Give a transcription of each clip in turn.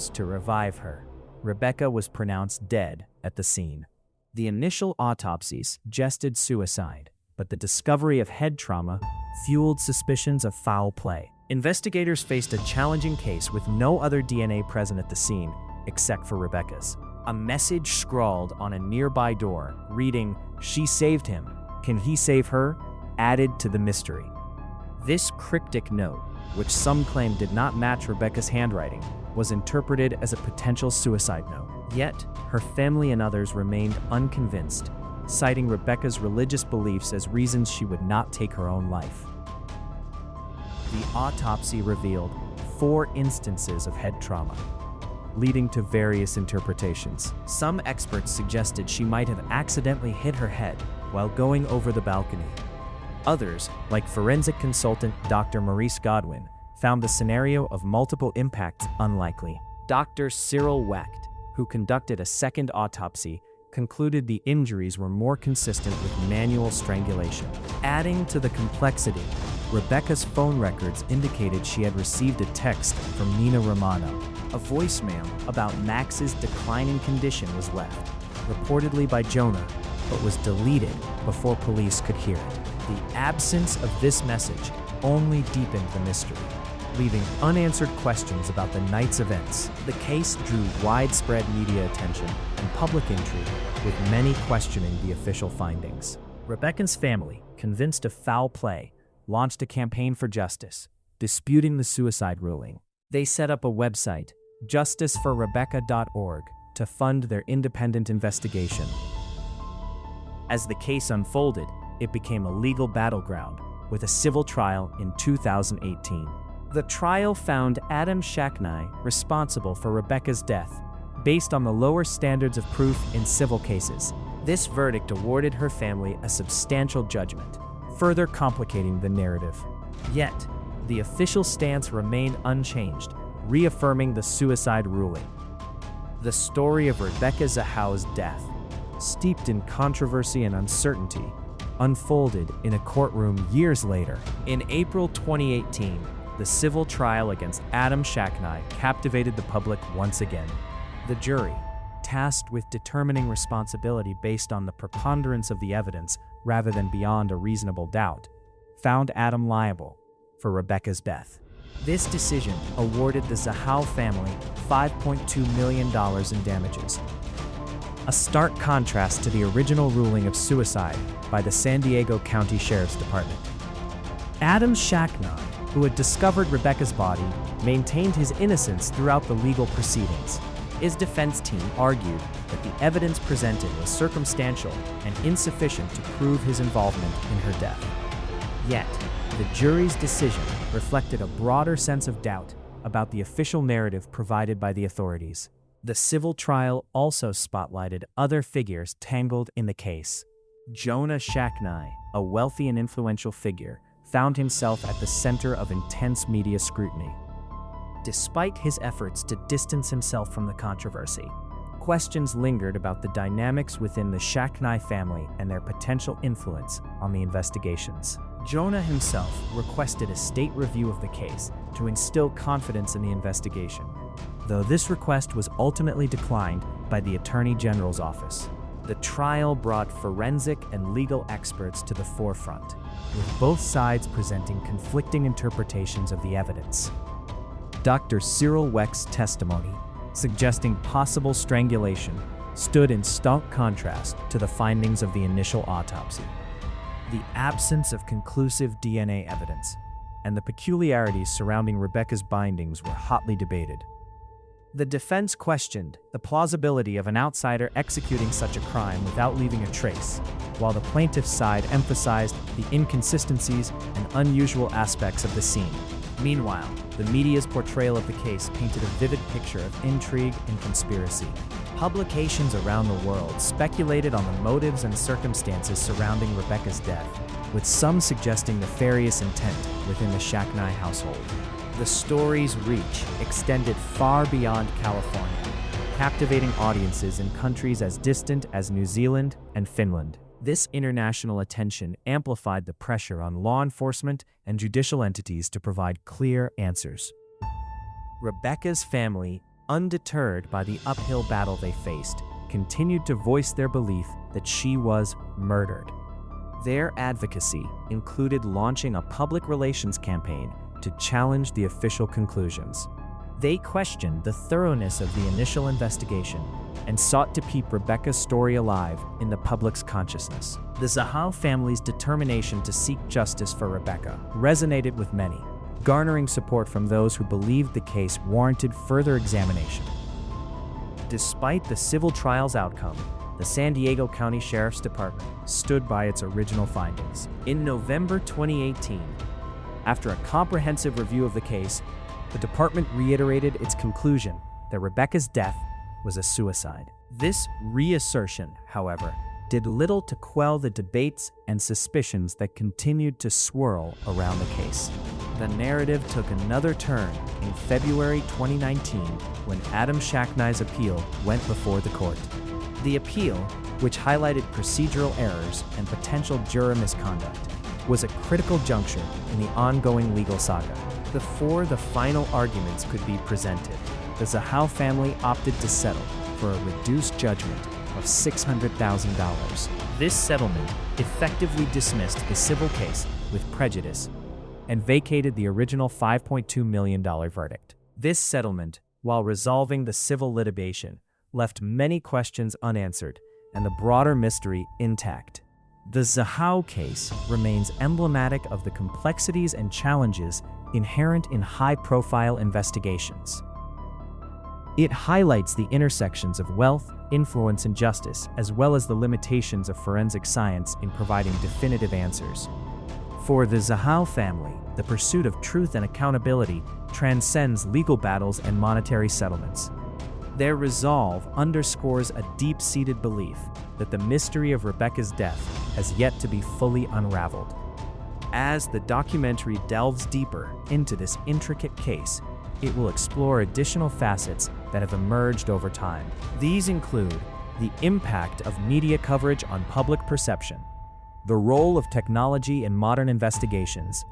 efforts to revive her. Rebecca was pronounced dead at the scene. The initial autopsies suggested suicide, but the discovery of head trauma fueled suspicions of foul play. Investigators faced a challenging case with no other DNA present at the scene except for Rebecca's. A message scrawled on a nearby door, reading, "She saved him. Can he save her?" added to the mystery. This cryptic note, which some claim did not match Rebecca's handwriting, was interpreted as a potential suicide note. Yet, her family and others remained unconvinced, citing Rebecca's religious beliefs as reasons she would not take her own life. The autopsy revealed 4 instances of head trauma, leading to various interpretations. Some experts suggested she might have accidentally hit her head while going over the balcony. Others, like forensic consultant Dr. Maurice Godwin, found the scenario of multiple impacts unlikely. Dr. Cyril Wecht, who conducted a second autopsy, concluded the injuries were more consistent with manual strangulation. Adding to the complexity, Rebecca's phone records indicated she had received a text from Nina Romano. A voicemail about Max's declining condition was left, reportedly by Jonah, but was deleted before police could hear it. The absence of this message only deepened the mystery, leaving unanswered questions about the night's events. The case drew widespread media attention and public intrigue, with many questioning the official findings. Rebecca's family, convinced of foul play, launched a campaign for justice, disputing the suicide ruling. They set up a website, justiceforrebecca.org, to fund their independent investigation. As the case unfolded, it became a legal battleground, with a civil trial in 2018. The trial found Adam Shacknai responsible for Rebecca's death, based on the lower standards of proof in civil cases. This verdict awarded her family a substantial judgment, further complicating the narrative. Yet, the official stance remained unchanged, reaffirming the suicide ruling. The story of Rebecca Zahau's death, steeped in controversy and uncertainty, unfolded in a courtroom years later. In April 2018, the civil trial against Adam Shacknai captivated the public once again. The jury, tasked with determining responsibility based on the preponderance of the evidence rather than beyond a reasonable doubt, found Adam liable for Rebecca's death. This decision awarded the Zahau family $5.2 million in damages, a stark contrast to the original ruling of suicide by the San Diego County Sheriff's Department. Adam Shacknai, who had discovered Rebecca's body, maintained his innocence throughout the legal proceedings. His defense team argued that the evidence presented was circumstantial and insufficient to prove his involvement in her death. Yet, the jury's decision reflected a broader sense of doubt about the official narrative provided by the authorities. The civil trial also spotlighted other figures tangled in the case. Jonah Shacknai, a wealthy and influential figure, found himself at the center of intense media scrutiny. Despite his efforts to distance himself from the controversy, questions lingered about the dynamics within the Shacknai family and their potential influence on the investigations. Jonah himself requested a state review of the case to instill confidence in the investigation, though this request was ultimately declined by the Attorney General's office. The trial brought forensic and legal experts to the forefront, with both sides presenting conflicting interpretations of the evidence. Dr. Cyril Wecht's testimony, suggesting possible strangulation, stood in stark contrast to the findings of the initial autopsy. The absence of conclusive DNA evidence and the peculiarities surrounding Rebecca's bindings were hotly debated. The defense questioned the plausibility of an outsider executing such a crime without leaving a trace, while the plaintiff's side emphasized the inconsistencies and unusual aspects of the scene. Meanwhile, the media's portrayal of the case painted a vivid picture of intrigue and conspiracy. Publications around the world speculated on the motives and circumstances surrounding Rebecca's death, with some suggesting nefarious intent within the Shacknai household. The story's reach extended far beyond California, captivating audiences in countries as distant as New Zealand and Finland. This international attention amplified the pressure on law enforcement and judicial entities to provide clear answers. Rebecca's family undeterred by the uphill battle they faced, continued to voice their belief that she was murdered. Their advocacy included launching a public relations campaign to challenge the official conclusions. They questioned the thoroughness of the initial investigation and sought to keep Rebecca's story alive in the public's consciousness. The Zahau family's determination to seek justice for Rebecca resonated with many, garnering support from those who believed the case warranted further examination. Despite the civil trial's outcome, the San Diego County Sheriff's Department stood by its original findings. In November 2018, after a comprehensive review of the case, the department reiterated its conclusion that Rebecca's death was a suicide. This reassertion, however, did little to quell the debates and suspicions that continued to swirl around the case. The narrative took another turn in February 2019 when Adam Shacknai's appeal went before the court. The appeal, which highlighted procedural errors and potential juror misconduct, was a critical juncture in the ongoing legal saga. Before the final arguments could be presented, the Zahau family opted to settle for a reduced judgment of $600,000. This settlement effectively dismissed the civil case with prejudice and vacated the original $5.2 million verdict. This settlement, while resolving the civil litigation, left many questions unanswered and the broader mystery intact. The Zahau case remains emblematic of the complexities and challenges inherent in high-profile investigations. It highlights the intersections of wealth, influence, and justice, as well as the limitations of forensic science in providing definitive answers. For the Zahau family, the pursuit of truth and accountability transcends legal battles and monetary settlements. Their resolve underscores a deep-seated belief that the mystery of Rebecca's death has yet to be fully unraveled. As the documentary delves deeper into this intricate case, it will explore additional facets that have emerged over time. These include the impact of media coverage on public perception, the role of technology in modern investigations,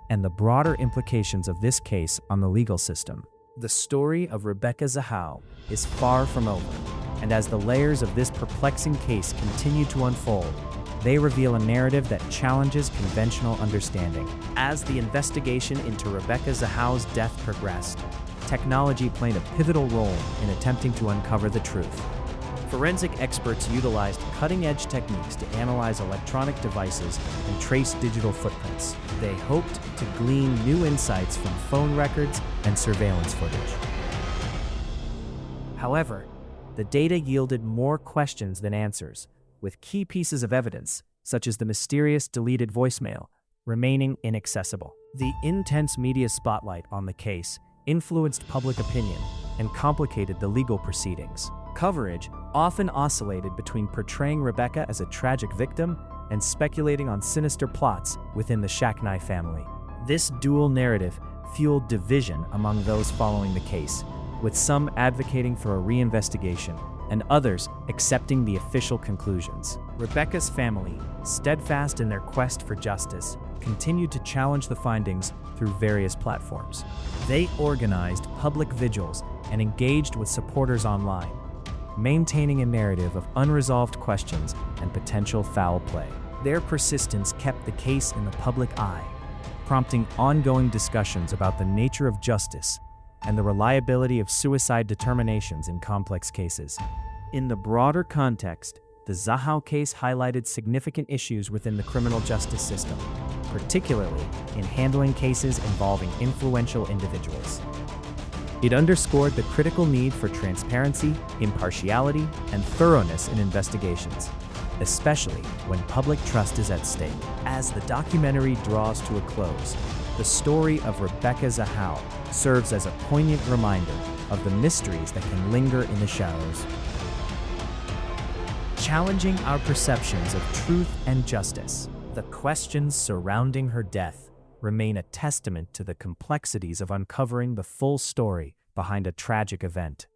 and the broader implications of this case on the legal system. The story of Rebecca Zahau is far from over, and as the layers of this perplexing case continue to unfold, they reveal a narrative that challenges conventional understanding. As the investigation into Rebecca Zahau's death progressed, technology played a pivotal role in attempting to uncover the truth. Forensic experts utilized cutting-edge techniques to analyze electronic devices and trace digital footprints. They hoped to glean new insights from phone records and surveillance footage. However, the data yielded more questions than answers, with key pieces of evidence, such as the mysterious deleted voicemail, remaining inaccessible. The intense media spotlight on the case influenced public opinion and complicated the legal proceedings. Coverage often oscillated between portraying Rebecca as a tragic victim and speculating on sinister plots within the Shacknai family. This dual narrative fueled division among those following the case, with some advocating for a reinvestigation and others accepting the official conclusions. Rebecca's family, steadfast in their quest for justice, continued to challenge the findings through various platforms. They organized public vigils and engaged with supporters online, maintaining a narrative of unresolved questions and potential foul play. Their persistence kept the case in the public eye, prompting ongoing discussions about the nature of justice and the reliability of suicide determinations in complex cases. In the broader context, the Zahau case highlighted significant issues within the criminal justice system, particularly in handling cases involving influential individuals. It underscored the critical need for transparency, impartiality, and thoroughness in investigations, especially when public trust is at stake. As the documentary draws to a close, the story of Rebecca Zahau serves as a poignant reminder of the mysteries that can linger in the shadows, challenging our perceptions of truth and justice. The questions surrounding her death remain a testament to the complexities of uncovering the full story behind a tragic event.